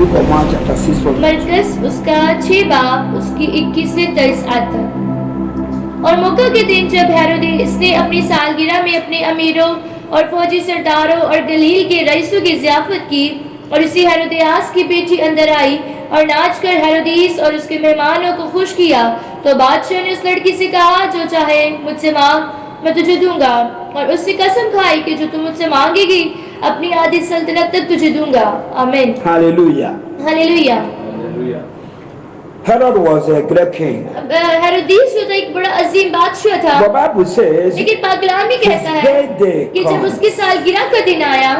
book of Mark chapter 6 from मरकस उसका 6 बाब उसकी 21 से 23 आयत तक। और मौका के दिन जब हेरोदेस ने अपनी सालगिरह में अपने अमीरों और फौजी सरदारों और गलील के रईसों की ज़ियाफत की और इसी हेरोदियास की बेटी अंदर आई और नाच कर हेरोदेस और उसके मेहमानों को खुश किया, तो बादशाह ने उस लड़की से कहा, जो चाहे मुझसे मांग, मैं तुझे दूंगा। और उससे कसम खाई कि जो तू मुझसे मांगेगी अपनी आधी सल्तनत तक तुझे दूंगा। आमीन। Hallelujah. Hallelujah. Herod was a great king. हेरोदेस जो था एक बड़ा अजीम बादशाह था, The Bible says लेकिन पाकलाम भी कहता his है birthday कि जब comes, उसकी सालगिरह का दिन आया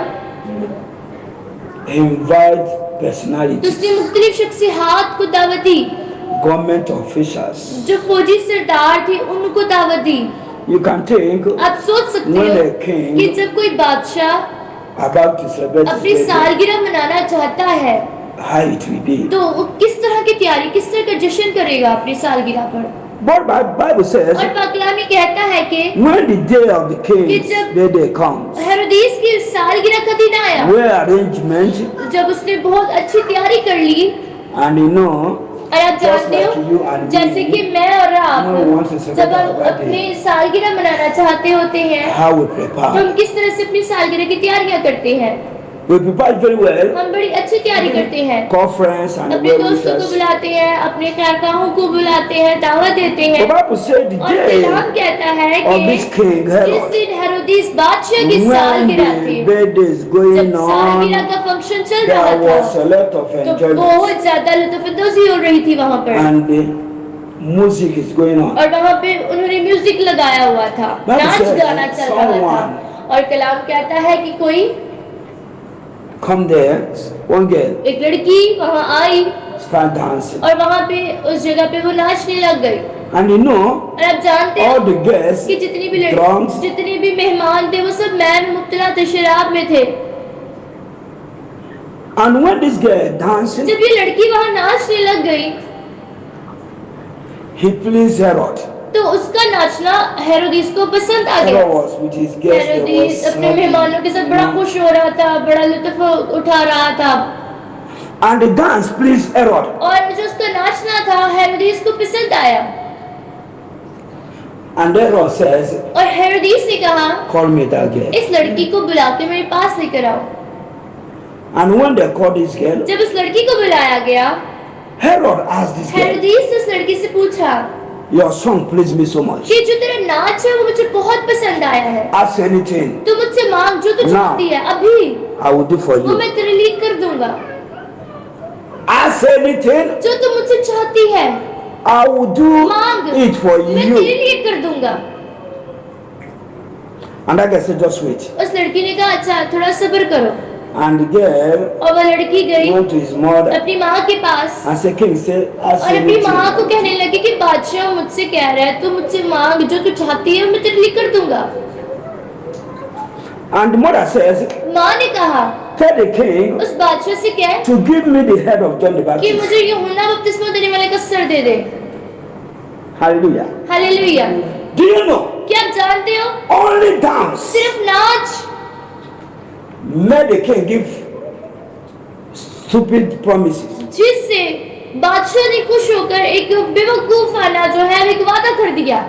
invite तो personalities, उसने मुख्तलिफ शख्सियात को दावत दी, government officials. जो फौजी सरदार थे उनको दावत दी। You can think आप सोच सकते when हो a king कि जब कोई बादशाह about to celebrate his अपनी birthday, सालगिरह मनाना चाहता है how it will be. तो वो किस तरह की तैयारी, किस तरह का जश्न करेगा अपनी सालगिरह पर। But Bible says और पाकलाम में कहता है कि when the day of the king's जब birthday comes, हेरोदेस की सालगिरह का दिन आया, where arrangement जब उसने बहुत अच्छी तैयारी कर ली, and you know, और आप just जानते like you हो and जैसे me, कि मैं और आप when we want to जब celebrate हम our अपनी birthday, सालगिरह मनाना चाहते होते हैं how we तो prepare. हम किस तरह से अपनी सालगिरह की तैयारियां करते हैं। We prepare very well. हम बड़ी अच्छी तैयारी करते हैं, Conference and अपने दोस्तों को well-wishers. बुलाते हैं, अपने कारखाओं को बुलाते हैं, दावत देते The हैं। Bible said the और day कलाम कहता है of this कि king जिस Herod, दिन हेरोदेस बादशाह की when सालगिरह the थी, birthday is जब going सालगिरह on, का फंक्शन चल there रहा was था a lot of तो enjoyment बहुत ज्यादा लुत्फानंदोज़ी हो रही थी वहाँ पर, and the music is going on. और वहाँ पे उन्होंने म्यूजिक लगाया हुआ था, Bible नाच says गाना चल रहा था। और कलाम कहता है कि कोई Come there, one girl एक लड़की वहाँ आई start dancing, और वहाँ पे उस जगह पे वो नाचने लग गई। and you know और आप जानते all हो the guests, कि जितनी भी drunks, जितने भी मेहमान थे वो सब मैन मुब्तला थे, शराब में थे। and when this girl dancing, जब ये लड़की वहाँ नाचने लग गई he pleased Herod. तो उसका नाचना हेरोदेस को पसंद आ गया। Herod was with his guests. They Herodes was अपने मेहमानों के साथ बड़ा खुश हो रहा था, बड़ा लुत्फ उठा रहा था, and the dance pleased Herod. और जो उसका नाचना था हेरोदेस को पसंद आया। And Herod says, और हेरोदेस ने कहा, call me that girl. इस लड़की को बुला के मेरे पास लेकर आओ। And when they called this girl, जब उस लड़की को बुलाया गया, Herod asked this girl, हेरोदेस ने उस लड़की से पूछा your song pleased me so much. कि जो तेरा नाच है वो मुझे बहुत पसंद आया है, Ask anything, तू मुझसे मांग जो तू ना। चाहती है, अभी I will do for वो you. मैं तेरे लिए कर दूंगा। Ask anything, जो तू मुझसे चाहती है I will do मांग, it for मैं तेरे you. लिए कर दूंगा। And that girl said, just wait. उस लड़की ने कहा, अच्छा थोड़ा सब्र करो। And the girl और वह लड़की गई went to his mother अपनी माँ के पास and said, king said, ask और अपनी माँ को anything. कहने लगी कि बादशाह मुझसे कह रहा है, तू मुझसे मांग, जो तू चाहती है मैं तेरे लिए कर दूंगा। And the mother says, माँ ने कहा, tell the king उस बादशाह से कह to give me the head of John the कि Baptist. मुझे यूहन्ना बपतिस्मा देने वाले का sir they they. Hallelujah. Hallelujah. Do you know? क्या आप जानते हो Only dance सिर्फ नाच made the king give stupid promises. जिससे बादशाह ने खुश होकर एक बेवकूफाना जो है एक वादा कर दिया।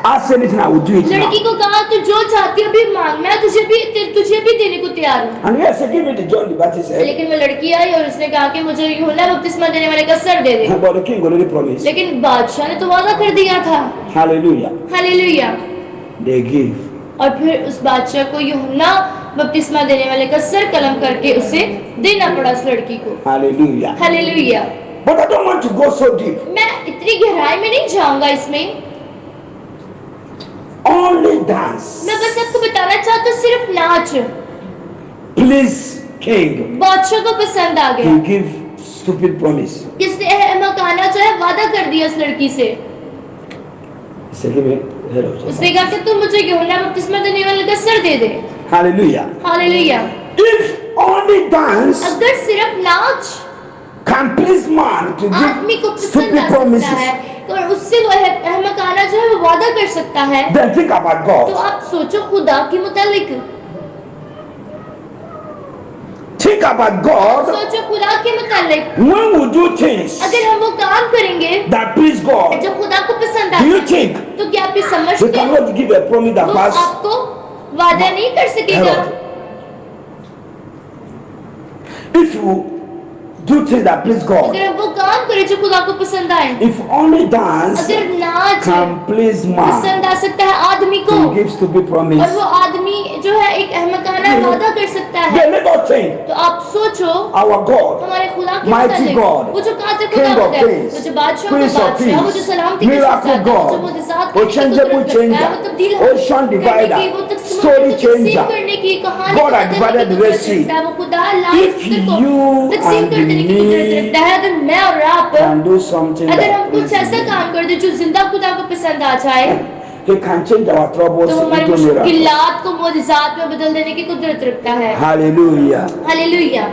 Ask anything, I will do it now. लड़की को कहा, तू जो चाहती है अभी मांग, मैं तुझे भी देने को तैयार हूँ। And yes, give me the John the Baptist head. लेकिन वो लड़की आई और उसने कहा कि मुझे यूहन्ना बपतिस्मा देने वाले का sir they they. But the king already promised. लेकिन बादशाह ने तो वादा कर दिया था। Hallelujah. हालेलुया। They give. और फिर उस बादशाह को यूहन्ना बपतिस्मा देने वाले का सर कलम करके उसे देना पड़ा उस लड़की को। Hallelujah. Hallelujah. But I don't want to go so deep. मैं इतनी गहराई में नहीं जाऊंगा इसमें, Only dance. मैं बस आपको बताना चाहता हूँ सिर्फ नाच Please, king. बादशाह को पसंद आ गया, He give stupid promise. जिसने अहमकाना जो है वादा कर दिया उस लड़की से। He said, give me head of John. उसने कहा कि तुम मुझे यूहन्ना बपतिस्मा देने वाले का sir they they. Hallelujah. Hallelujah. If only dance अगर सिर्फ नाच can please man to आदमी को give पसंद stupid आ सकता promises, है और उससे वो अहमकाना जो है वो वादा कर सकता है, then think about तो God. आप सोचो खुदा के मुतालिक, think about God, सोचो खुदा के मुतालिक, when we do things अगर हम वो काम करेंगे that please God, जो खुदा को पसंद do आता you है, think तो क्या आप ये we समझते हैं cannot give a promise that वो pass आपको वादा नहीं कर सकेगा? Herod? If you do things that please God, अगर हम वो काम करें जो खुदा को पसंद आए, if only dance अगर नाच can please man, पसंद आ सकता है आदमी को, he gives to be और promised. वो आदमी जो है एक अहमकाना वादा कर सकता है, Then let us think, तो आप सोचो our God, हमारे खुदा के mighty मुतालिक, God, वो जो कादिर King खुदा of होता है, kings, वो जो बादशाह का Prince of बादशाह, वो जो peace, सलामती के miracle साथ आता है, जो God, मुअजिज़ात करने की unchangeable कुदरत रखता है, वो changer, तब्दील ocean करने divider, की, वो तकसीम story तकसीम changer. करने की, कहानी God को has बदलने divided की the कुदरत Red Sea. रखता है, वो खुदा लाल If समुद्र को you तकसीम कर and देने की कुदरत me रखता है, अगर मैं और आप can do something अगर that हम कुछ pleases ऐसा him, काम कर दे जो जिंदा खुदा को पसंद आ जाए, he can change our troubles तो हमारे into miracles. मुश्किलात को मुअजिज़ात में बदल देने की कुदरत रखता है। Hallelujah. Hallelujah.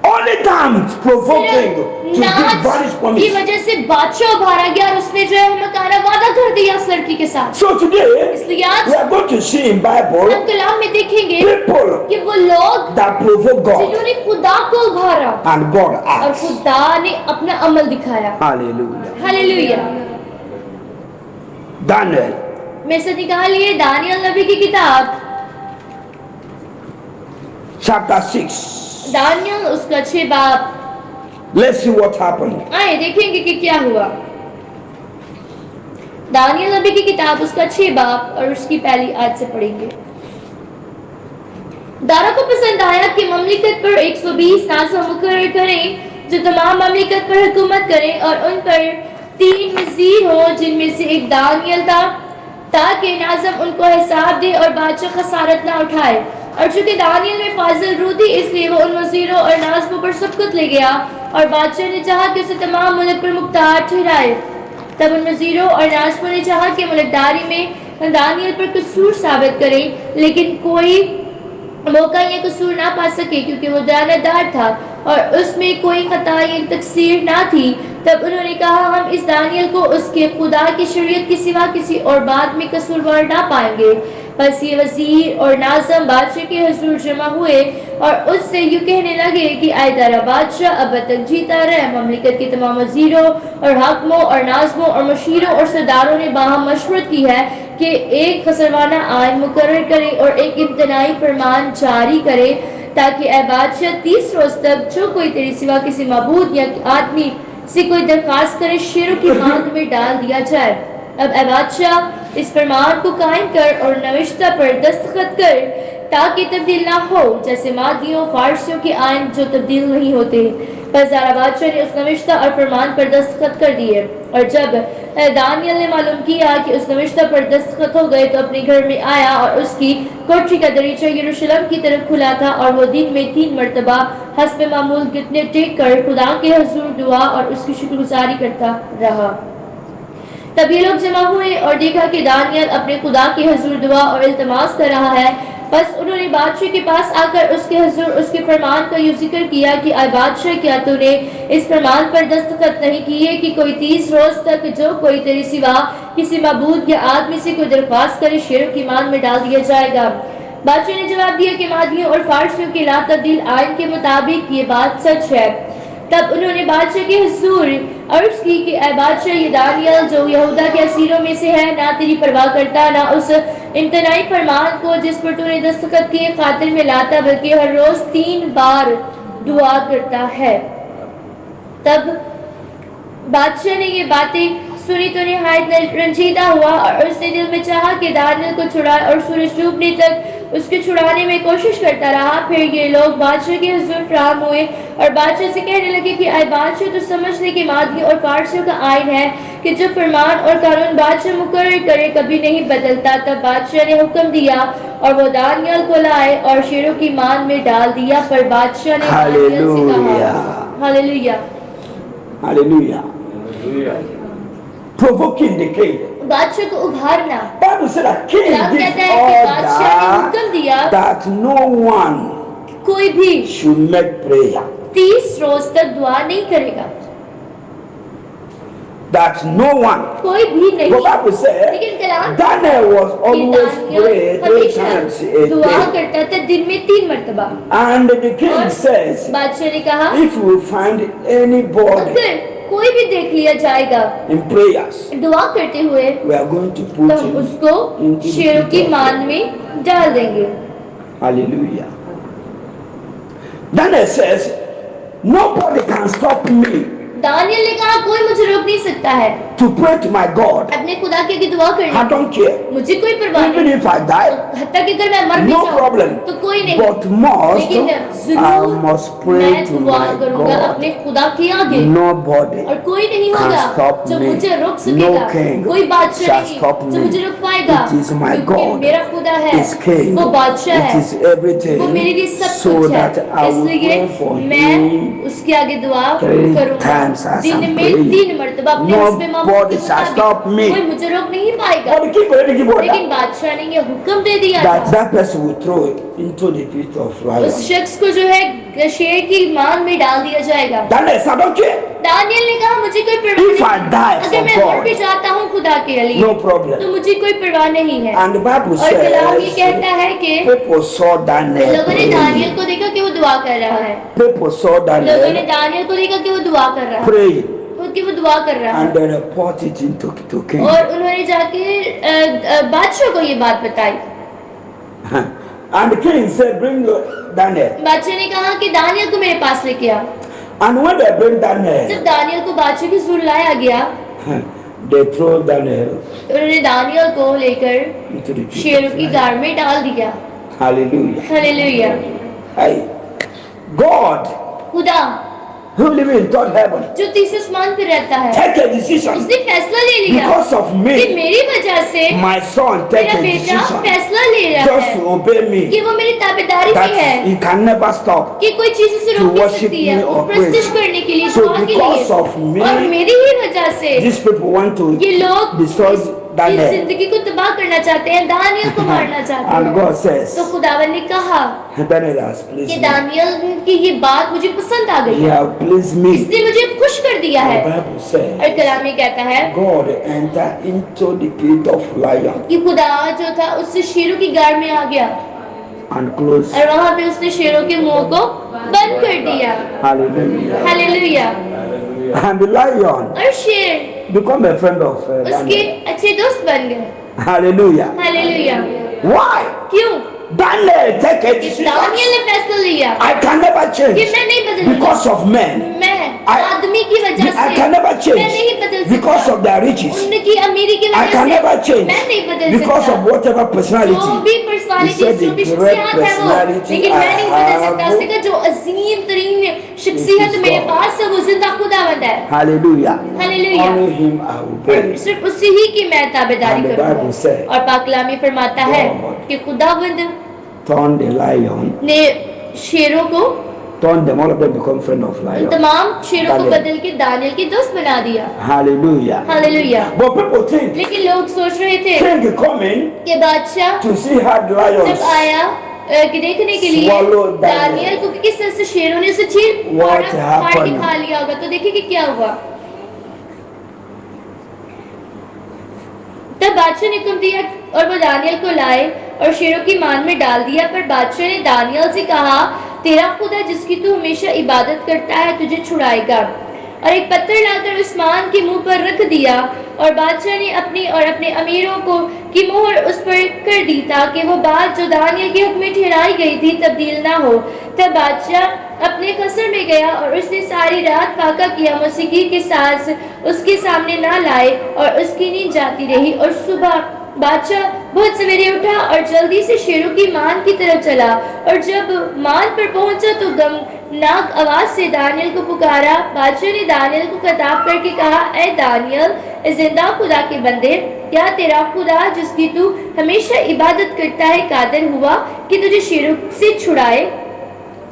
Only times provoking to give नाच various की promise. वजह से बादशाह उभारा गया और उसने जो है मकाना वादा कर दिया उस लड़की के साथ। So today इसलिए आज we are going to see in Bible हम कलाम में देखेंगे people कि वो लोग that provoke God जिन्होंने खुदा को उभारा and God और acts. खुदा ने अपना अमल दिखाया। Hallelujah. हालेलुया। Daniel मेरे से निकालिए दानियल नबी की किताब chapter 6. दानियल उसका 6 बाब। Let's see what happened. आए देखेंगे कि क्या हुआ। दानियल नबी की किताब उसका 6 बाब और उसकी पहली आयत से पढ़ेंगे। दारा को पसंद आया कि ममलिकत पर 120 नाज़िम मुकर्रर करें जो तमाम ममलिकत पर हुकूमत करें और उन पर 3 वज़ीर हो जिनमें से एक दानियल था ताकि नाज़िम उनको हिसाब दे और बादशाह खसारत ना उठाए। और चूंकि दानियल में फाजिल रूह थी इसलिए वो उन वज़ीरों और नाज़िमों पर सबकत ले गया और बादशाह ने चाहा कि उसे तमाम मुल्क पर मुख्तार ठहराए। तब उन वज़ीरों और नाज़िमों ने चाहा कि मुल्कदारी में दानियल पर कसूर साबित करें, लेकिन कोई मौका या कसूर ना पा सके क्योंकि वो दयानतदार था और उसमें कोई खता या तकसीर ना थी। तब उन्होंने कहा हम इस दानियल को उसके खुदा की शरीयत के सिवा किसी और बात में कसूरवार ना पाएंगे। बस ये वज़ीर और नाज़िम बादशाह के हुज़ूर जमा हुए और उससे यूँ कहने लगे कि आए दारा बादशाह अब तक जीता रहे। ममलिकत के तमाम वज़ीरों और हाकिमों और नाज़िमों और मशीरों और सरदारों ने बाहम मशवरत की है कि एक खसरवाना आइन मुकर्रर करे और एक इम्तनाई फरमान जारी करे ताकि ए बादशाह 30 रोज तक जो कोई तेरे सिवा किसी मबूद या आदमी से कोई दरखास्त करे शेरों की मांग में डाल दिया जाए। अब ए बादशाह इस फरमान को कायम कर और नविश्ता पर दस्तखत कर ताकि तब्दील ना हो जैसे मादियों फारसियों के आइन जो तब्दील नहीं होते। बस दारा बादशाह ने उस नविश्ता और फरमान पर दस्तखत कर दिए और जब दानियल ने मालूम किया कि उस नविश्ता पर दस्तखत हो गए तो अपने घर में आया और उसकी कोठरी का दरीचा यरूशलेम की तरफ खुला था और वो दिन में 3 मरतबा हस्ब मामूल घुटने टेक कर खुदा के हुजूर दुआ और उसकी शुक्रगुजारी करता रहा। तब ये लोग जमा हुए और देखा कि दानियल अपने खुदा के हुजूर दुआ और इल्तमास कर रहा है। बस उन्होंने बादशाह के पास आकर उसके हुजूर उसके फरमान का यूं जिक्र किया कि आए बादशाह क्या तूने इस फरमान पर दस्तखत नहीं किए कि कोई 30 रोज तक जो कोई तेरे सिवा किसी मबूद या आदमी से कोई दरख्वास्त करे शेरों की मांग में डाल दिया जाएगा। बादशाह ने जवाब दिया कि मादियों और फारसियों के ला तब्दील आइन के मुताबिक ये बात सच है। तब उन्होंने बादशाह के हुजूर अर्ज की कि ऐ बादशाह ये दानियल जो यहूदा के असीरों में से है ना तेरी परवाह करता ना उस इम्तनाई फरमान को जिस पर तूने दस्तखत किए खातिर में लाता बल्कि हर रोज 3 बार दुआ करता है। तब बादशाह ने ये बातें सुनी तो निहायत रंजीदा हुआ और उसने दिल में चाहा कि दानियल को छुड़ाए और सूरज डूबने तक उसके छुड़ाने में कोशिश करता रहा। फिर ये लोग बादशाह के हुजूर फराम हुए और बादशाह से कहने लगे कि आए बादशाह तो समझ ले कि मादी और फारसियों का आइन है कि जो फरमान और कानून बादशाह मुकर्रर करे कभी नहीं बदलता। तब बादशाह ने हुक्म दिया और वो दानियल को लाए और शेरों की मान में डाल दिया। पर बादशाह ने दानियल से कहा hallelujah Hallelujah. Provoking the king. बादशाह को उभारना। Bible said that king Kalam gives कहता है कि बादशाह ने हुक्म order दिया that no one कोई भी should make prayer. 30 रोज तक दुआ नहीं करेगा। that no one. कोई भी नहीं। The Bible said लेकिन कलाम Daniel was कि always दानियल praying 3 हमेशा times a दुआ day. करता था दिन में 3 मर्तबा। And the king says, बादशाह ने कहा if we find anybody अगर कोई भी देख लिया जाएगा in prayers, दुआ करते हुए we are going to तो put हम him उसको into the शेरों pit की of मान में डाल देंगे। Hallelujah. Daniel says, nobody can stop me Daniel ने कहा कोई मुझे रोक नहीं सकता है to pray to my God. अपने खुदा के आगे दुआ I करने don't care. मुझे कोई परवाह Even नहीं। if I die, हत्ता कि अगर मैं मर भी no जाऊं problem. तो कोई नहीं। But must, लेकिन I जरूर must pray मैं to दुआ my करूंगा अपने God. खुदा के आगे Nobody और कोई नहीं can होगा stop जो me. मुझे रोक No सकेगा। king कोई बादशाह shall नहीं stop जो me. मुझे रोक पाएगा It is my क्योंकि God. मेरा खुदा है Is king. वो बादशाह It है is everything. वो मेरे लिए सब So कुछ है that I will इसलिए pray for मैं him उसके आगे दुआ 3 करूंगा times as दिन I'm में praying. 3 मर्तबा अपने हस्बे मामूद Nobody के shall मुताबिक stop me. कोई मुझे रोक नहीं पाएगा। But the king already give order लेकिन बादशाह ने ये हुक्म दे दिया that था that person will throw it into the pit of उस lions. शख्स को जो है शेर की मान में डाल दिया जाएगा। Daniel said, I don't care. Daniel ने कहा मुझे कोई परवाह If I नहीं die अगर for मैं मर भी God, जाता हूँ खुदा के लिए no problem. तो मुझे कोई परवाह नहीं है। And the Bible और कलाम ये says, कहता है कि people saw Daniel लोगों ने दानियल praying. को देखा कि वो दुआ कर रहा है। People saw लोगों ने Daniel दानियल को देखा कि वो दुआ कर रहा है praying. कि वो दुआ कर रहा है And they report it into to king. और उन्होंने जाके बादशाह को ये बात बताई। And the king said, bring Daniel. बादशाह ने कहा कि दानियल को मेरे पास लेके आ। And when they bring Daniel, जब दानियल को बादशाह की हुजूर लाया गया they throw Daniel उन्होंने दानियल को लेकर into the pit शेरों of की lions. गाड़ में डाल दिया। Hallelujah. हालेलुया। Hey, God, खुदा who live in third heaven, जो तीसरे आसमान पे रहता है take a decision उसने फैसला ले लिया because of कि me. मेरी वजह से My son take मेरा a बेटा decision फैसला ले रहा just है to obey me. कि वो मेरी ताबेदारी में है That he can never stop. कि कोई चीज उसे To रोक नहीं worship सकती है me वो or प्रस्तिश praise. करने के लिए So दुआ के because लिए of me, और मेरी ही वजह से these people want to ये लोग destroy इस Daniel. जिंदगी को तबाह करना चाहते हैं दानियल को मारना चाहते And हैं। God says, तो खुदावन ने कहा Daniel has pleased कि me. दानियल की ये बात मुझे पसंद आ गई He है has pleased me. इसने मुझे खुश कर दिया The है। Bible says, और कलाम में कहता है God entered into the pit of lion कि खुदा जो था उससे शेरों की गाड़ में आ गया and closed. और वहां पे उसने शेरों के मुंह को बंद कर दिया। Hallelujah. Hallelujah. And the lion और शेर become a friend of उसके Daniel. अच्छे दोस्त बन गए। Hallelujah. हालेलुया। Why? क्यों? Daniel take a कि decision. दानियल ने फैसला लिया I can never कि change मैं नहीं बदलूंगा because of men. मैं I- आदमी की वजह I से can never मैं change नहीं बदल because सकता of their riches. उनकी अमीरी की I वजह can से never change मैं नहीं बदल because सकता of whatever जो personality. भी He पर्सनालिटी said जो the भी great शख्सियत है वो personality लेकिन मैं नहीं बदल I सकता have उसने कहा जो अजीम तरीन शख्सियत It is मेरे God. पास है वो जिंदा खुदावंद है। Hallelujah. Hallelujah. Only him I will obey. सिर्फ उसी ही की मैं ताबेदारी And the Bible करूंगा। said, और पाक कलामी फरमाता है God कि खुदावंद Turn the lion, ने शेरों को turn them, all of them become friend of lion. तमाम शेरों को Daniel. बदल के दानियल की दोस्त बना दिया। Hallelujah. Hallelujah. But people think लेकिन लोग सोच रहे थे king coming कि बादशाह to see how the lions जब आया कि देखने के लिए Swallow Daniel. दानियल को कि किस तरह से शेरों ने उसे चीर What फाड़ के happened? खा लिया होगा। तो देखिए कि क्या हुआ। तब बादशाह ने हुक्म दिया और वो दानियल को लाए और शेरों की मान में डाल दिया। पर बादशाह ने दानियल से कहा तेरा खुदा जिसकी तू हमेशा इबादत करता है तुझे छुड़ाएगा। और एक पत्थर लाकर उस्मान के मुंह पर रख दिया और बादशाह ने अपनी और अपने अमीरों को की मोहर उस पर कर दी ताकि वो बात जो दानियल के हुक्म में ठहराई गई थी तब्दील ना हो। तब बादशाह अपने कसर में गया और उसने सारी रात फाका किया, मौसीकी के साज उसके सामने ना लाए और उसकी नींद जाती रही। और सुबह बादशाह बहुत सवेरे उठा और जल्दी से शेरों की मान की तरफ चला और जब मान पर पहुंचा तो गमनाक आवाज से दानियल को पुकारा। बादशाह ने दानियल को खिताब करके कहा ऐ दानियल जिंदा खुदा के बंदे, क्या तेरा खुदा जिसकी तू हमेशा इबादत करता है कादिर हुआ कि तुझे शेरों से छुड़ाए।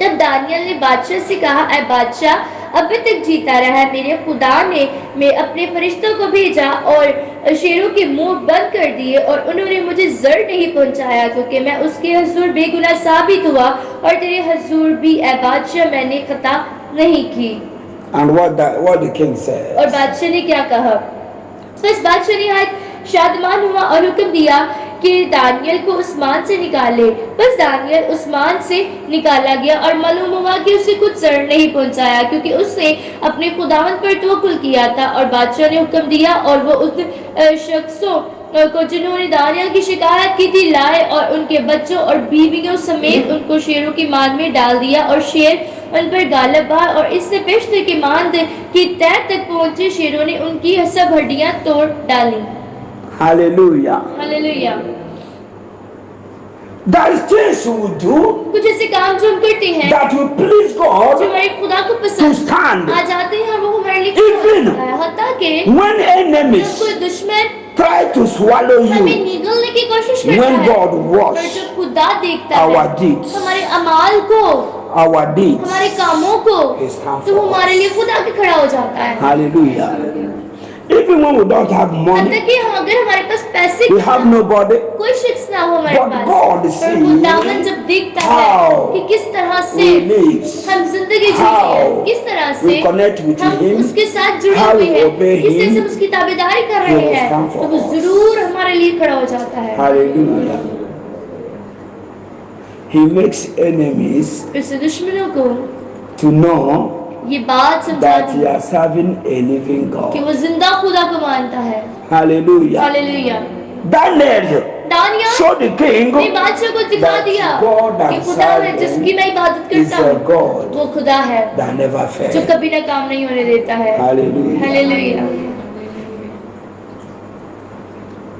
तब दानियल ने बादशाह से कहा ऐ बादशाह अभी तक जीता रहा है मेरे खुदा ने मैं अपने फरिश्तों को भेजा और शेरों के मुंह बंद कर दिए और उन्होंने मुझे जर नहीं पहुंचाया क्योंकि मैं उसके हुजूर बेगुनाह साबित हुआ और तेरे हुजूर भी ऐ बादशाह मैंने खता नहीं की। And what the king said. और बादशाह ने क्या कहा? तो इस बादशाह ने आज शादमान हुआ और हुक्म दिया कि दानियल को उस्मान से निकाले। बस दानियल उस्मान से निकाला गया और मालूम हुआ कि उसे कुछ जर नहीं पहुंचाया, क्योंकि उसने अपने खुदावंद पर तवक्कुल किया था। और बादशाह ने हुक्म दिया और वो उन शख्सों को जिन्होंने दानियल की शिकायत की थी लाए और उनके बच्चों और बीवियों समेत उनको शेरों की मान में डाल दिया और शेर उन पर गालिब हुआ और इससे पेशते की मांद की तह तक पहुंचे शेरों ने उनकी सब हड्डियां तोड़ डाली। Hallelujah. Hallelujah. There is things we do कुछ ऐसे काम जो हम करते हैं that will please जो God हमारे खुदा को to पसंद stand. आ जाते हैं और वो हमारे लिए Even होता है। हत्ता के When जब enemies कोई दुश्मन try to swallow हमें you, निगलने की कोशिश करता when है, God पर watch जब खुदा देखता our है deeds, हमारे अमाल को, our deeds, हमारे कामों को, He stands तो वो for हमारे us. लिए खुदा के खड़ा हो जाता है। Hallelujah. Even when we don't have हत्ता money, कि हम अगर हमारे पास पैसे we have nobody, कोई शख्स ना हो हमारे but पास, God पर sees खुदावन जब देखता है how कि किस तरह से we live, हम जिंदगी जीते how हैं, किस तरह we से connect with हम Him, उसके साथ जुड़े how हुए we हैं, obey किस तरह से Him, उसकी ताबेदारी कर He रहे will हैं, stand तो for वो us. जरूर हमारे लिए खड़ा हो जाता है। Hallelujah. He makes enemies इससे दुश्मनों को to know ये बात समझा that he the is serving a living कि God. वो जिंदा खुदा को मानता है। Hallelujah. Hallelujah. Daniel Daniel showed the king ने बादशाह को दिखा that दिया God कि and खुदा है जिसकी मैं इबादत is करता a हूँ, God वो खुदा है that never जो fails. कभी ना काम नहीं होने देता है। Hallelujah. Hallelujah.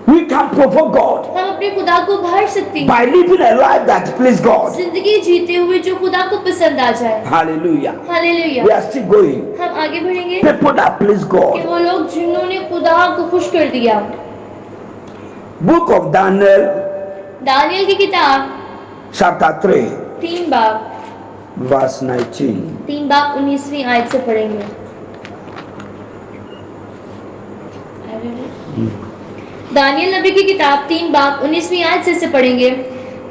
We can provoke God हम अपने खुदा को भर सकते हैं by living a life that pleases God. जिंदगी जीते हुए जो खुदा को पसंद आ जाए। Hallelujah. Hallelujah. We are still going. हम आगे बढ़ेंगे People that please कि God. वो लोग जिन्होंने खुदा को खुश कर दिया। Book of Daniel, दानियल की किताब chapter 3, 3 बाब verse 19. 3 बाब 19वीं आयत से पढ़ेंगे। दानियल नबी की किताब 3 बाब 19वीं आयत से पढ़ेंगे।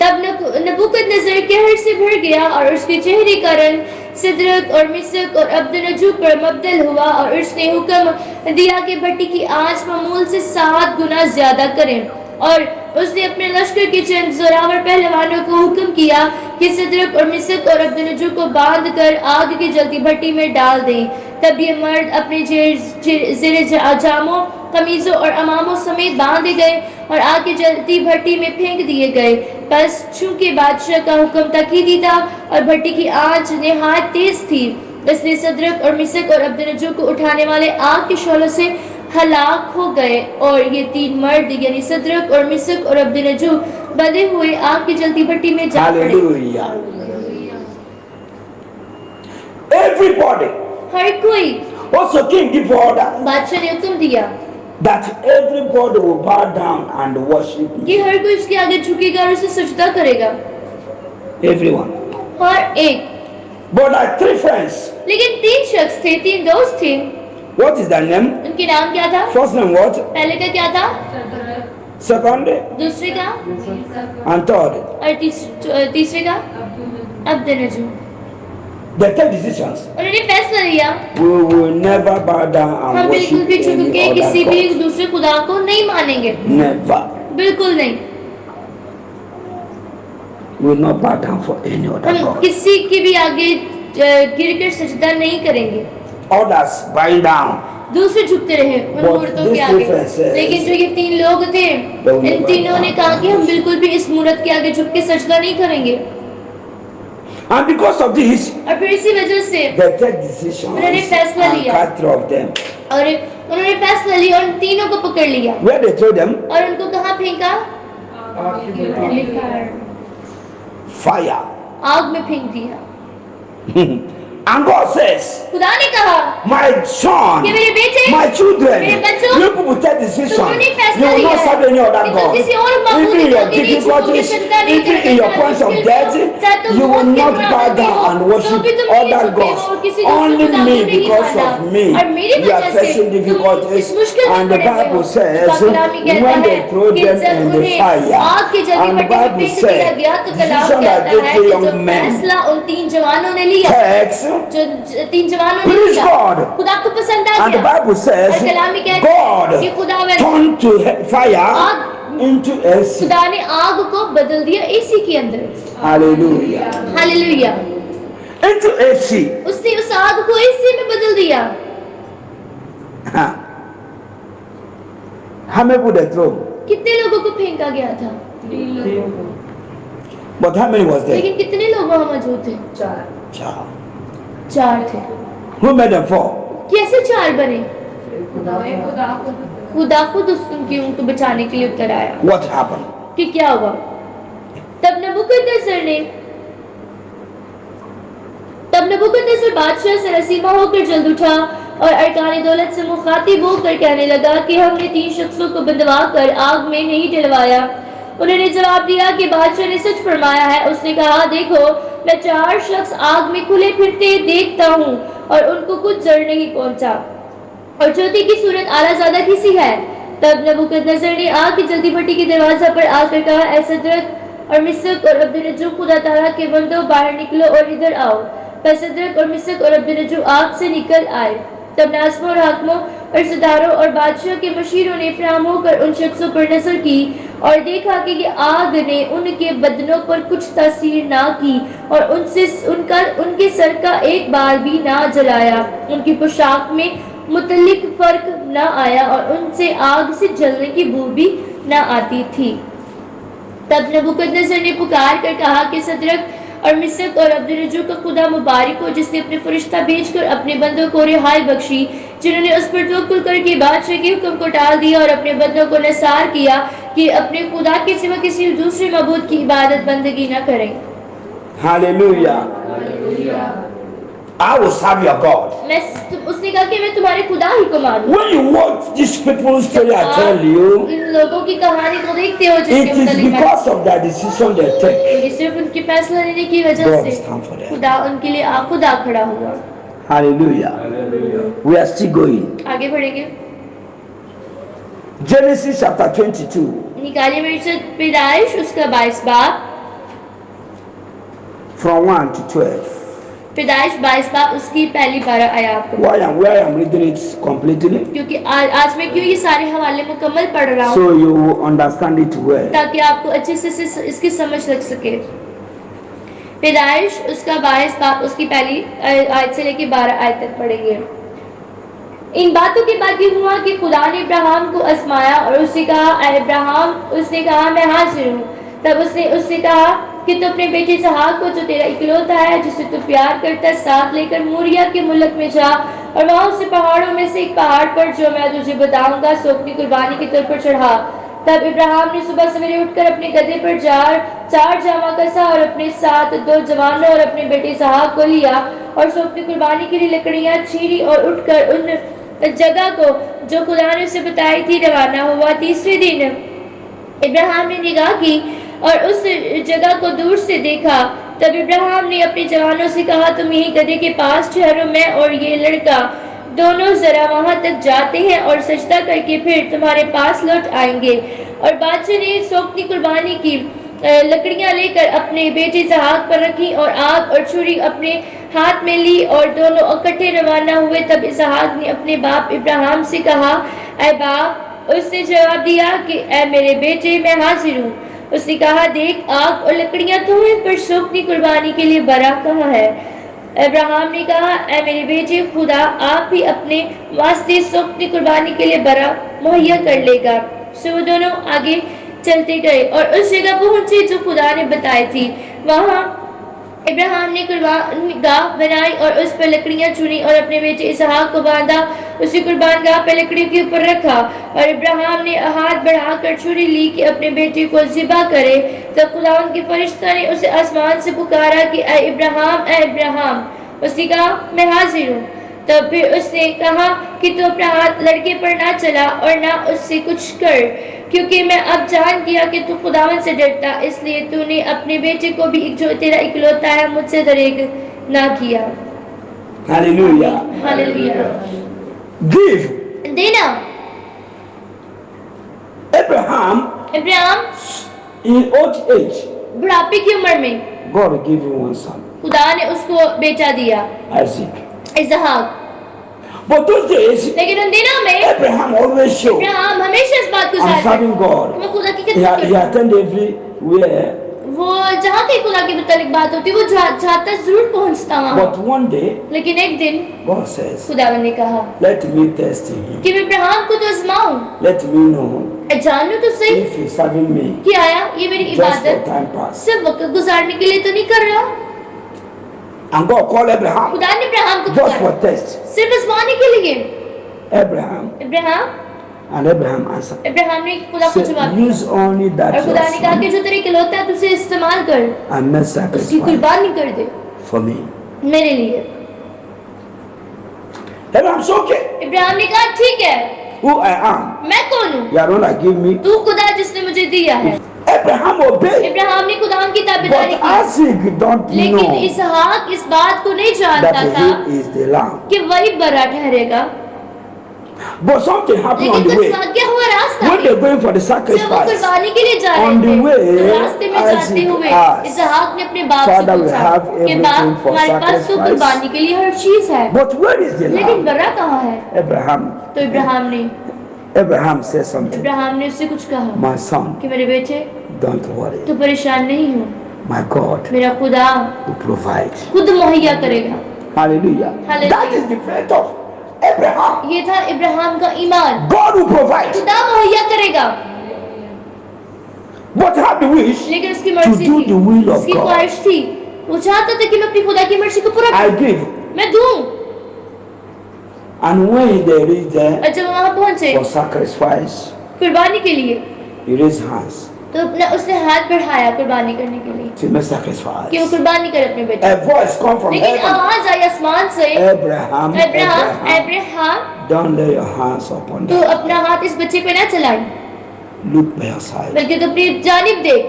तब नबूकदनेस्सर कहर से भर गया और उसके चेहरे का रंग सिदरत और मिस्क और अब्दनजू पर मबदल हुआ और उसने हुक्म दिया कि भट्टी की आंच मामूल से 7 गुना ज्यादा करें। और उसने अपने लश्कर के चंद जोरावर पहलवानों को हुक्म किया कि सिदरत और मिस्क और अब्दनजू को बांध कर आग की जलती भट्टी में डाल दें। तब ये मर्द अपने जेर जामों, कमीजों और अमामों समेत बांधे गए और आग की जलती भट्टी में फेंक दिए गए। बस चूंकि बादशाह का हुक्म ताकीदी था और भट्टी की आंच निहायत तेज थी, इसलिए सदरक और मिस्क और अब्दनजू को उठाने वाले आग के शोलों से हलाक हो गए। और ये 3 मर्द यानी सदरक और मिस्क और अब्दनजू बंधे हुए आग की जलती भट्टी में जा पड़े। Hallelujah. Everybody, हर कोई, also king give order बादशाह ने हुक्म दिया that everybody will bow down and worship कि him. हर कोई इसके आगे झुकेगा और उसे सजदा करेगा। Everyone. हर एक। But like 3 friends. लेकिन 3 शख्स थे, 3 दोस्त थे। What is their name? उनके नाम क्या था? First name what? पहले का क्या था? Second दूसरे का? and third. और तीसरे का? अब्दनजू। They take decisions. उन्होंने फैसला लिया We will never bow down हम and बिल्कुल worship भी झुक any के किसी other भी God. दूसरे खुदा को नहीं मानेंगे। Never. बिल्कुल नहीं। We will not bow down for any other हम God. किसी के भी आगे गिरकर सजदा नहीं करेंगे। Others bowing down. दूसरे झुकते रहे उन But मूर्तों this के आगे। difference is- लेकिन जो ये 3 लोग थे, इन तीनों ने कहा कि हम बिल्कुल भी इस मूर्त के आगे झुक के सजदा नहीं करेंगे। And because of this, और फिर इसी वजह से they take decisions उन्होंने फैसला and लिया। cut through of them. और उन्होंने फैसला लिया और उन तीनों को पकड़ लिया Where they throw them? और उनको कहाँ फेंका? Fire. आग में फेंक दिया। And God says, खुदा ने कहा my son, कि मेरे बेटे, my children, मेरे बच्चों, you people take decision. तुमने You फैसला will लिया not है serve any other कि तुम God. किसी और Even माबूद in your को नहीं difficulties, छूओगे, सजदा नहीं even करोगे, in your चाहे points of मुश्किल death, हो, चाहे तुम you will मौत के not घाट bow में down हो, and तो worship भी तुम नहीं other झुके हो और gods. किसी दूसरे Only खुदा को me, नहीं because माना। of me, और मेरी you are वजह से facing तुम difficulties. इस मुश्किल में And the पड़े हुए Bible हो। says, खुदा कलामी कहता when they है throw कि them जब in the उन्हें fire, आग की जलती and the भट्टी में Bible फेंक दिया said, गया तो कलाम decision that कहता they है three कि जो young men, फैसला उन 3 जवानों ने लिया, text, जो 3 जवानों ने please लिया, God. खुदा को पसंद आ And the गया। Bible says, और कलाम में कहता है कि God खुदावन turned to fire आग, into AC. खुदा ने आग को बदल दिया एसी के अंदर। Hallelujah. हालेलुया। Into AC. उसने उस आग को एसी में बदल दिया। Huh. How many would they throw? कितने लोगों को फेंका गया था? But how many was there? लेकिन कितने लोग वहाँ मौजूद थे? Child. 4 थे। Who made them fall? कैसे 4 बने? खुदा खुद उनको बचाने के लिए उतर आया। What happened? कि क्या हुआ? तब नबूकदनेस्सर बादशाह सरसीमा होकर जल्द उठा और अरकान दौलत से मुखातिब होकर कहने लगा कि हमने 3 शख्सों को बंधवा कर आग में नहीं जलवाया। उन्होंने जवाब दिया कि बादशाह ने सच फरमाया है। उसने कहा, देखो मैं 4 शख्स आग में खुले फिरते देखता हूँ और उनको कुछ जड़ नहीं पहुंचा और चौथे की सूरत आलाज़ादा की सी है। तब नबूकदनेस्सर ने आग की जल्दी भट्टी के दरवाजा पर आकर कहा, ऐ सदरक और मिस्रक और अब्दुन्नजू, खुदा ताला के बंदों, बाहर निकलो और इधर आओ। पर सदरक और मिस्रक और अब्दुन्नजू आग से निकल आए। तब नाज़िमों और हाकिमों और सरदारों और बादशाह के मशीरों ने फराहम होकर उन शख्सों पर नजर की और देखा कि ये आग ने उनके बदनों पर कुछ तासीर ना की और उनके सर का एक बार भी ना जलाया। उनकी पोशाक में मुतल्लिक फर्क ना आया और उनसे आग से जलने की बू भी ना आती थी। तब नबूकदनेस्सर ने पुकार कर कहा कि सदरक और मिस्रक और अब्दुन्नजू का खुदा मुबारक हो, जिसने अपने फरिश्ता भेजकर अपने बंदों को रिहाई बख्शी, जिन्होंने उस पर तवक्कुल करके बादशाह के हुक्म को टाल दिया और अपने बंदों को नसार किया कि अपने खुदा के सिवा किसी दूसरे मबूद की इबादत बंदगी न करें। Hallelujah. I will serve your God. उसने कहा कि मैं तुम्हारे खुदा ही को मानूं। When you watch this people's story, I tell you, इन लोगों की कहानी को देखते हो it जिसके is मुतालिक because of the decision they take. ये सिर्फ उनके फैसला लेने की वजह God से stand for them. खुदा उनके लिए खुदा खड़ा हुआ। Hallelujah. We are still going. आगे बढ़ेंगे। Genesis chapter 22. निकालिए मेरे से पैदाइश उसका 22 बाब, From 1 to 12. पैदाइश 22 बाब उसकी पहली 12 आयत को। Why I'm reading it completely? क्योंकि आज मैं क्यों ये सारे हवाले मुकम्मल पढ़ रहा हूँ, So you will understand it well. ताकि आपको अच्छे से इसकी समझ लग सके। पैदाइश उसका 22 बाब उसकी पहली आयत से लेकर 12 आयत तक पढ़ेंगे। इन बातों के बाद ये हुआ कि खुदा ने इब्राहिम को आजमाया और उससे कहा, ऐ इब्राहिम। उसने कहा, मैं हाजिर हूँ। तब उसने कहा कि तू अपने बेटे इसहाक को, जो तेरा इकलौता है, जिसे तू प्यार करता है, साथ लेकर मोरिया के मुल्क में जा और वहाँ उसे पहाड़ों में से एक पहाड़ पर, जो मैं तुझे बताऊंगा, सो अपनी कुर्बानी के तौर पर चढ़ा। तब इब्राहिम ने सुबह सवेरे उठकर अपने गधे पर 4 जामा कसा और अपने साथ 2 जवानों और अपने बेटे इसहाक को लिया और सो अपनी कुर्बानी के लिए लकड़ियां छीनी और उठकर उन जगह को जो खुदा ने उसे बताई थी रवाना हुआ। तीसरे दिन इब्राहिम ने निगाह की और उस जगह को दूर से देखा। तब इब्राहिम ने अपने जवानों से कहा, तुम यही गधे के पास ठहरो, मैं और ये लड़का दोनों जरा वहां तक जाते हैं और सजदा करके फिर तुम्हारे पास लौट आएंगे। और बादशाह ने सोखती कुर्बानी की लकड़ियां लेकर अपने बेटे इसहाक पर रखी और आग और छुरी अपने हाथ में ली और दोनों इकट्ठे रवाना हुए। तब इसहाक ने अपने बाप इब्राहिम से कहा, ऐ बाप। उसने जवाब दिया कि ऐ मेरे बेटे, मैं हाजिर हूँ। उसने कहा, देख आग और लकड़ियां तो हैं, पर सोखती कुर्बानी के लिए बरा कहाँ है? इब्राहिम ने कहा, ऐ मेरे बेटे, खुदा आप ही अपने वास्ते सोखती कुर्बानी के लिए बरा मुहैया कर लेगा। सो वो दोनों आगे चलते गए और उस जगह पहुंचे जो खुदा ने बताई थी। वहां इब्राहिम ने कुर्बानगाह बनाई और उस पर लकड़ियां चुनी और अपने बेटे इसहाक को बांधा, उसी कुर्बानगाह पर लकड़ियों के ऊपर रखा। और इब्राहिम ने हाथ बढ़ाकर छुरी ली कि अपने बेटे को ज़िबा करे। तब खुदा के फरिश्ता ने उसे आसमान से पुकारा कि ऐ इब्राहिम, ऐ इब्राहिम। उसने कहा, मैं हाजिर हूँ। तब फिर उसने कहा कि तू अपना हाथ लड़के पर ना चला और ना उससे कुछ कर, क्योंकि मैं अब जान गया कि तू खुदावन से डरता, इसलिए तूने अपने बेटे को भी जो तेरा इकलौता है मुझसे दरेग ना किया। Hallelujah. हालेलुया। Give. देना। Abraham, Ibrahim in old age, बुढ़ापे की उम्र में God gave him one son. खुदा ने उसको बेचा दिया, Isaac. Ishaq. But those days, लेकिन उन दिनों में Abraham always showed अब्राहम हमेशा इस बात को I'm जाहिर serving करता God. मैं खुदा की He, खिदमत he करता हूँ। attended everywhere. वो जहाँ कहीं खुदा की मुतालिक बात होती वो जाता जरूर पहुँचता वहाँ। But one day, लेकिन एक दिन God says, खुदावन ने कहा let me test him. कि मैं अब्राहम को तो आजमाऊं, Let me know जानूं तो सही if he's serving me कि आया ये मेरी just for इबादत time pass. सिर्फ वक्त गुजारने के लिए तो नहीं कर रहा। And God called Abraham खुदा ने अब्राहम को just for पुकारा test. सिर्फ आजमाने के लिए। Abraham Abraham and Abraham answered. Abraham ने खुदा को जवाब Said, दिया use only that और खुदा ने कहा your कि son जो तेरे इकलौता है तुझे इस्तेमाल कर, and make उसकी sacrifice कुर्बानी कर दे for me. मेरे लिए। Abraham said, okay, इब्राहिम ने कहा ठीक है, who I am, मैं कौन हूँ, you are not like give me. तू खुदा जिसने मुझे दिया है। Abraham obeyed, इब्राहिम ने खुदा की but ताबेदारी की, Isaac don't लेकिन know इसहाक इस बात को नहीं जानता that था he is the lamb. कि वही बड़ा ठहरेगा। But something happened on लेकिन the कुछ way. वाक्य हुआ रास्ता When में, they're going for the जब वो sacrifice, कुर्बानी के लिए जा रहे on the थे, way, तो रास्ते में जाते Isaac हुए asked, इसहाक ने अपने बाप से Father, we पूछा have कि everything बाप for हमारे पास तो sacrifice. कुर्बानी के लिए हर चीज है, but where is the लेकिन lamb? बर्रा कहाँ है? Abraham, तो Abraham said something. इब्राहिम ने उससे कुछ कहा My son, कि मेरे बेटे don't worry. तू परेशान नहीं हो, My God मेरा खुदा will provide. खुद मुहैया करेगा। Hallelujah. Hallelujah. That is the faith of Abraham. ये था इब्राहिम का ईमान, God will provide. खुदा मुहैया करेगा। But have the wish लेकिन उसकी to मर्जी do थी, the will of उसकी God. ख्वाहिश थी, वो चाहता था कि मैं अपनी खुदा की मर्जी को पूरा I करूं, give. मैं दूं। And when they reach there और जब वहां पहुंचे for sacrifice, कुर्बानी के लिए, he raised hands तो उसने हाथ बढ़ाया कुर्बानी करने के लिए to make sacrifice. कि वो कुर्बानी करे अपने बेटे। A voice come from लेकिन heaven. आवाज आई आसमान से, Abraham, Abraham don't lay your hands upon तो them. अपना हाथ इस बच्चे पे ना चलाए, Look by your side. बल्कि तो अपनी जानिब देख,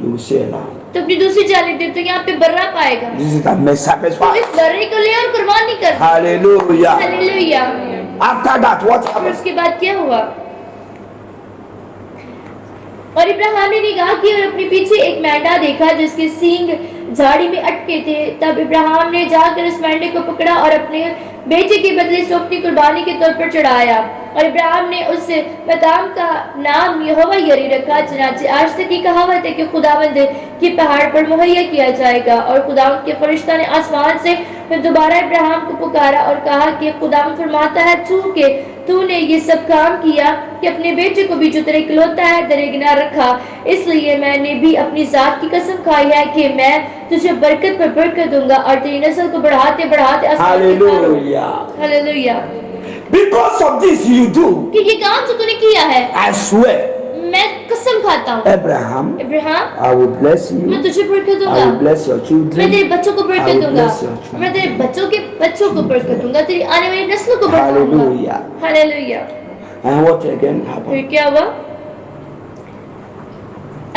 You will see a lamb. तो अपनी दूसरी जानिब देख, तो यहाँ पे बर्रा पाएगा। This is that make तो sacrifice. इस बर्रे को ले और कुर्बानी कर। Hallelujah. Hallelujah. After that, what और happened? उसके बाद क्या हुआ? और इब्राहिम ने निगाह की और अपने पीछे एक मेंढा देखा जिसके सींग झाड़ी में अटके थे। तब इब्राहिम ने जाकर उस मेंढे को पकड़ा और अपने बेटे के बदले से अपनी कुर्बानी के तौर पर चढ़ाया। और इब्राहिम ने उस मकाम का नाम यहोवा यरी रखा। चनाचे आज तक की कहावत है कि खुदावंद के पहाड़ पर मुहैया किया जाएगा। और खुदावंद के फरिश्ता ने आसमान से दोबारा इब्राहिम को पुकारा और कहा कि खुदावंद फरमाता है चूंकि तूने ये सब काम किया कि अपने बेटे को भी जो तेरे इकलौता है दरगना रखा, इसलिए मैंने भी अपनी जात की कसम खाई है कि मैं तुझे बरकत पर बरकत दूंगा और तेरी नस्ल को बढ़ाते बढ़ाते आसमान के पार। Hallelujah. Hallelujah. Because of this you do, कि ये काम जो तूने किया है, I swear, मैं कसम खाता हूँ Abraham, Ibrahim, I will bless मैं you. तुझे बरकत I will दूंगा, bless your मैं children. तेरे बच्चों को I बरकत will दूंगा, bless your children. मैं तेरे बच्चों के बच्चों को बरकत दूंगा, तेरी आने वाली नस्लों को बढ़ाऊंगा। Hallelujah. Hallelujah. And what again फिर happened? क्या हुआ?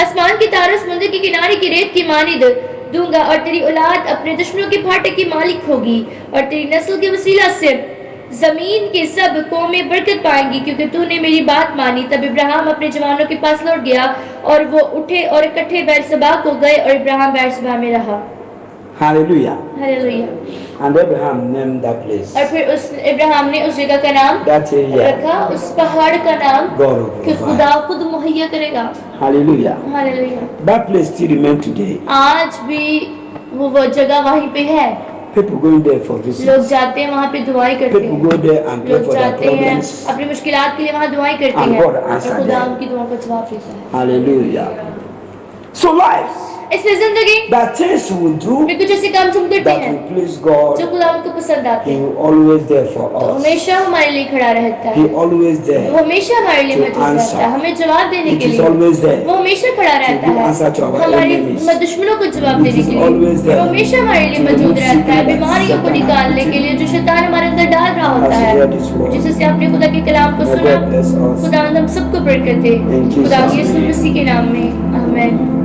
आसमान की तारों समुद्र के किनारे की रेत की मानिद दूंगा और तेरी औलाद अपने दुश्मनों के फाटक की मालिक होगी और तेरी नस्ल के वसीला से जमीन के सब कौमें बरकत पाएंगी क्योंकि तूने मेरी बात मानी। तब इब्राहिम अपने जवानों के पास लौट गया और वो उठे और इकट्ठे बैरसबा को गए और इब्राहिम बैरसबा में रहा। Hallelujah. Hallelujah. And Abraham named that place. और फिर उस इब्राहिम ने उस जगह का नाम That area, रखा, उस पहाड़ का नाम God will कि provide. खुदा खुद मुहैया करेगा। Hallelujah. Hallelujah. That place still remains today. आज भी वो जगह वहीं पे है, People going there for visit. लोग जाते हैं वहाँ पे दुआएं करते People हैं, go there and pray लोग for their जाते हैं problems. अपनी मुश्किलात के लिए वहाँ दुआएं करते And हैं God और answer खुदा them. उनकी दुआओं का जवाब देता है। Hallelujah. So life, इसलिए जिंदगी that things we do में कुछ ऐसे काम हम करते that हैं will please God, जो खुदा उनको पसंद आते He हैं, will always there for तो us. हमेशा हमारे लिए खड़ा रहता He है, always वो there. हमेशा हमारे लिए To मौजूद रहता answer. है, हमें जवाब देने It के is लिए always there. वो हमेशा खड़ा रहता give है, answer to our हमारे enemies. दुश्मनों को जवाब It देने is के लिए always there. वो हमेशा हमारे लिए To मौजूद remove रहता है, sickness बीमारियों को that निकालने Satan के लिए जो शैतान हमारे अंदर डाल रहा होता As we है। hear this word, जिससे आपने खुदा के कलाम को may सुना, God bless us. खुदा हम सबको बरकत दे, In Jesus' खुदा यीशु name. मसीह के नाम में, आमीन।